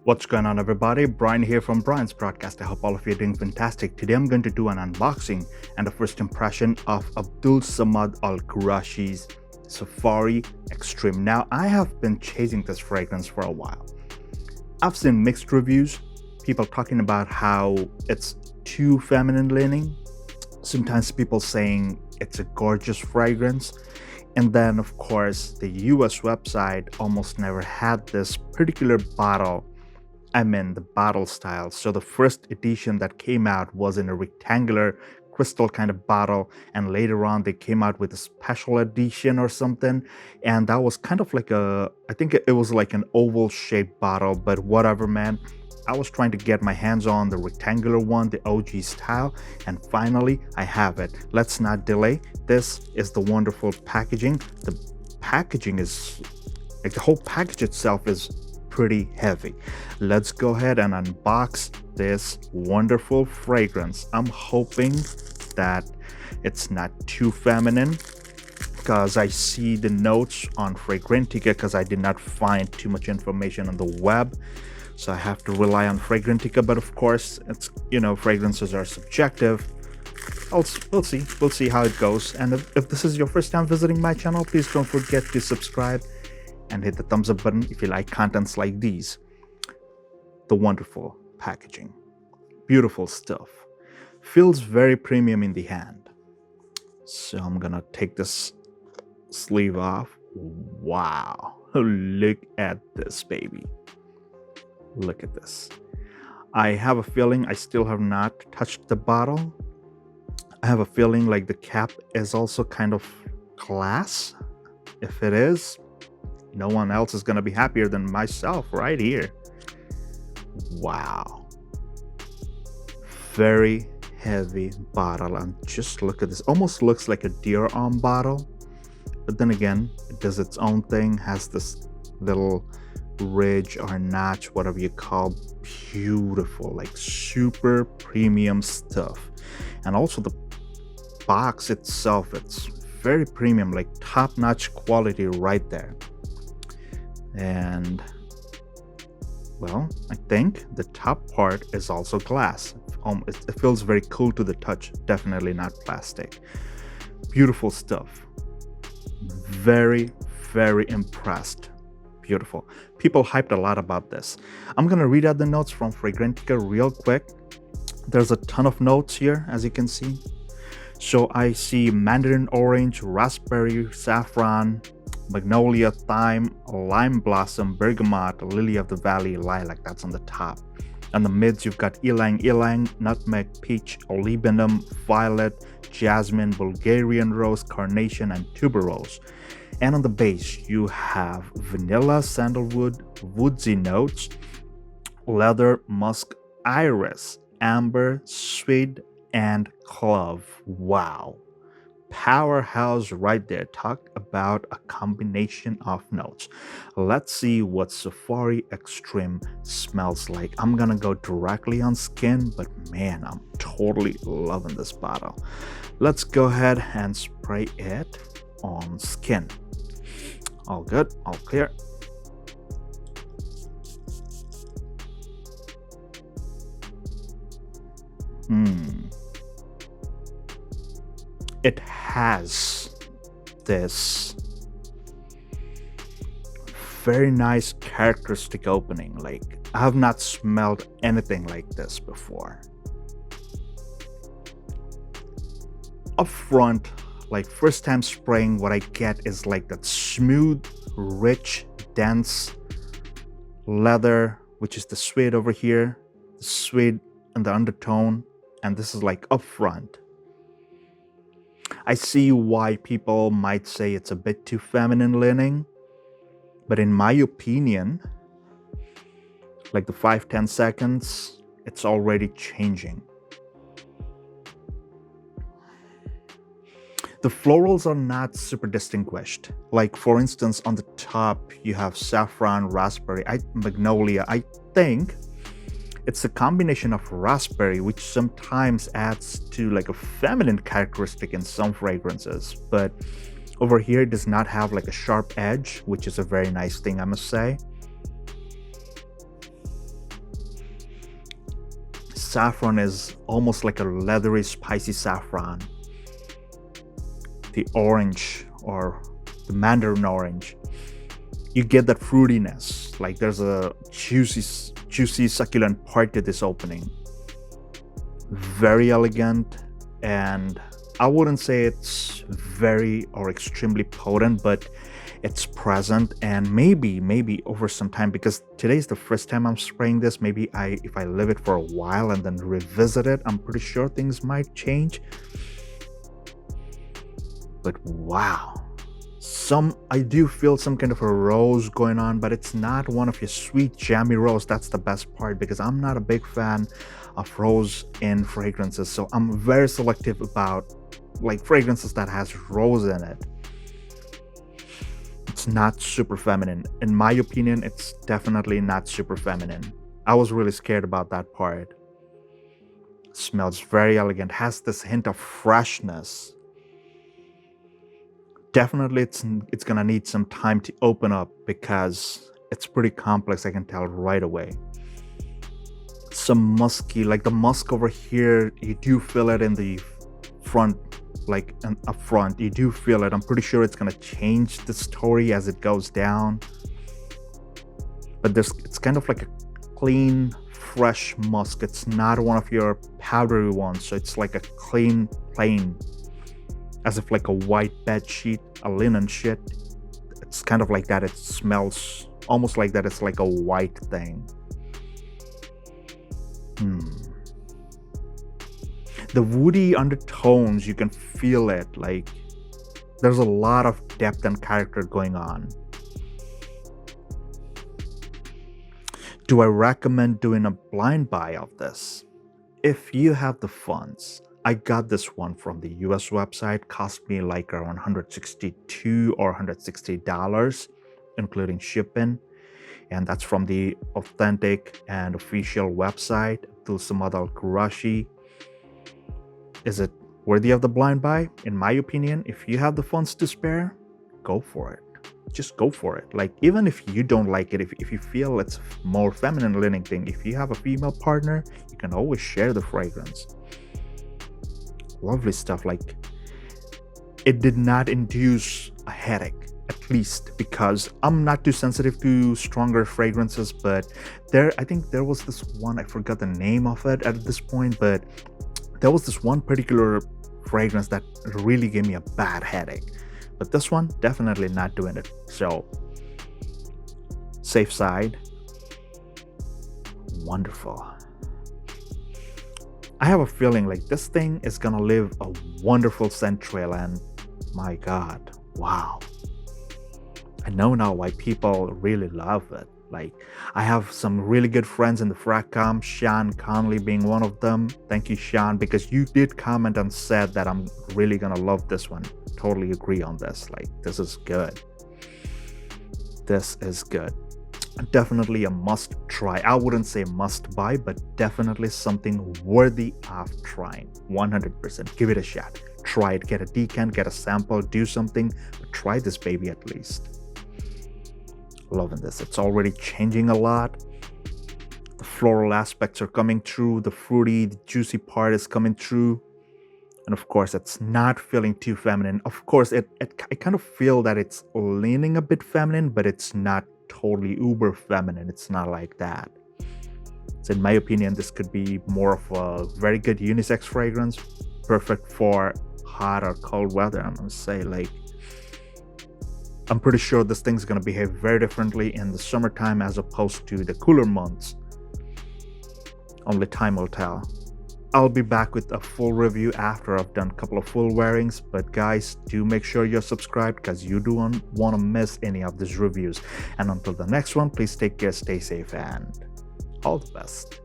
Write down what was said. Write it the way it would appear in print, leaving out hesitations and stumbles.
What's going on, everybody? Brian here from Brian's Broadcast. I hope all of you are doing fantastic. Today I'm going to do an unboxing and a first impression of Abdul Samad Al Qurashi's Safari Extreme. Now, I have been chasing this fragrance for a while. I've seen mixed reviews, people talking about how it's too feminine leaning, sometimes people saying it's a gorgeous fragrance. And then, of course, the US website almost never had this particular bottle. The bottle style. So the first edition that came out was in a rectangular crystal kind of bottle, and later on they came out with a special edition or something, and that was kind of like I think it was like an oval shaped bottle, but whatever, man. I was trying to get my hands on the rectangular one, the OG style, and finally I have it. Let's not delay. This is the wonderful packaging. The packaging is like, the whole package itself is pretty heavy. Let's go ahead and unbox this wonderful fragrance. I'm hoping that it's not too feminine, because I see the notes on Fragrantica, because I did not find too much information on the web, so I have to rely on Fragrantica. But of course, it's, fragrances are subjective. We'll see how it goes. And if this is your first time visiting my channel, please don't forget to subscribe and hit the thumbs up button if you like contents like these. The wonderful packaging, beautiful stuff, feels very premium in the hand. So I'm gonna take this sleeve off. Wow, look at this baby, look at this. I have a feeling I still have not touched the bottle. I have a feeling like the cap is also kind of glass. If it is, no one else is going to be happier than myself right here. Wow. Very heavy bottle. And just look at this. Almost looks like a deer arm bottle. But then again, it does its own thing. Has this little ridge or notch, whatever you call. Beautiful. Like super premium stuff. And also the box itself, it's very premium. Like top-notch quality right there. And well, I think the top part is also glass. It feels very cool to the touch. Definitely not plastic. Beautiful stuff. Very, very impressed. Beautiful. People hyped a lot about this. I'm gonna read out the notes from Fragrantica real quick. There's a ton of notes here, as you can see. So I see mandarin orange, raspberry, saffron, magnolia, thyme, lime blossom, bergamot, lily of the valley, lilac. That's on the top. On the mids, you've got ylang, nutmeg, peach, olibanum, violet, jasmine, Bulgarian rose, carnation, and tuberose. And on the base, you have vanilla, sandalwood, woodsy notes, leather, musk, iris, amber, sweet, and clove. Wow. Powerhouse right there. Talk about a combination of notes. Let's see what Safari Extreme smells like. I'm gonna go directly on skin, but man, I'm totally loving this bottle. Let's go ahead and spray it on skin. All good, all clear. It has this very nice characteristic opening. Like, I have not smelled anything like this before. Up front, like first time spraying, what I get is like that smooth, rich, dense leather, which is the suede over here, the suede and the undertone, and this is like up front. I see why people might say it's a bit too feminine leaning, but in my opinion, like the 5-10 seconds, it's already changing. The florals are not super distinguished. Like, for instance, on the top, you have saffron, raspberry, magnolia. I think it's a combination of raspberry, which sometimes adds to like a feminine characteristic in some fragrances, but over here it does not have like a sharp edge, which is a very nice thing, I must say. saffron is almost like a leathery, spicy saffron. The orange or the mandarin orange, you get that fruitiness. Like there's a juicy, succulent part to this opening. Very elegant, and I wouldn't say it's very or extremely potent, but it's present. And maybe over some time, because today's the first time I'm spraying this, maybe if I leave it for a while and then revisit it, I'm pretty sure things might change. But wow, I do feel some kind of a rose going on, but it's not one of your sweet jammy rose. That's the best part, because I'm not a big fan of rose in fragrances, so I'm very selective about like fragrances that has rose in it. It's not super feminine. In my opinion, it's definitely not super feminine. I was really scared about that part. Smells very elegant, has this hint of freshness. Definitely it's gonna need some time to open up, because it's pretty complex, I can tell right away. Some musky, like the musk over here, you do feel it in the front, like up front, you do feel it. I'm pretty sure it's gonna change the story as it goes down, but it's kind of like a clean, fresh musk. It's not one of your powdery ones, so it's like a clean, plain, as if like a white bed sheet, a linen sheet. It's kind of like that. It smells almost like that. It's like a white thing. The woody undertones, you can feel it. Like there's a lot of depth and character going on. Do I recommend doing a blind buy of this? If you have the funds. I got this one from the US website, cost me like around $162 or $160, including shipping. And that's from the authentic and official website, Abdul Samad Al Qurashi. Is it worthy of the blind buy? In my opinion, if you have the funds to spare, go for it. Just go for it. Like, even if you don't like it, if you feel it's more feminine leaning thing, if you have a female partner, you can always share the fragrance. Lovely stuff. Like, it did not induce a headache, at least, because I'm not too sensitive to stronger fragrances. But I think there was this one, I forgot the name of it at this point, but there was this one particular fragrance that really gave me a bad headache. But this one, definitely not doing it. So, safe side. Wonderful. I have a feeling like this thing is gonna leave a wonderful scent trail, and my god, wow. I know now why people really love it. Like, I have some really good friends in the Fracom, Sean Conley being one of them. Thank you, Sean, because you did comment and said that I'm really gonna love this one. Totally agree on this. Like, this is good. This is good. Definitely a must try. I wouldn't say must buy, but definitely something worthy of trying. 100%. Give it a shot. Try it. Get a decant, get a sample, do something, but try this baby at least. Loving this. It's already changing a lot. The floral aspects are coming through. The fruity, the juicy part is coming through. And of course, it's not feeling too feminine. Of course, I kind of feel that it's leaning a bit feminine, but it's not totally uber feminine. It's not like that. So in my opinion, this could be more of a very good unisex fragrance, perfect for hot or cold weather. I'm gonna say, like, I'm pretty sure this thing's gonna behave very differently in the summertime as opposed to the cooler months. Only time will tell. I'll be back with a full review after I've done a couple of full wearings, but guys, do make sure you're subscribed, because you don't want to miss any of these reviews. And until the next one, please take care, stay safe, and all the best.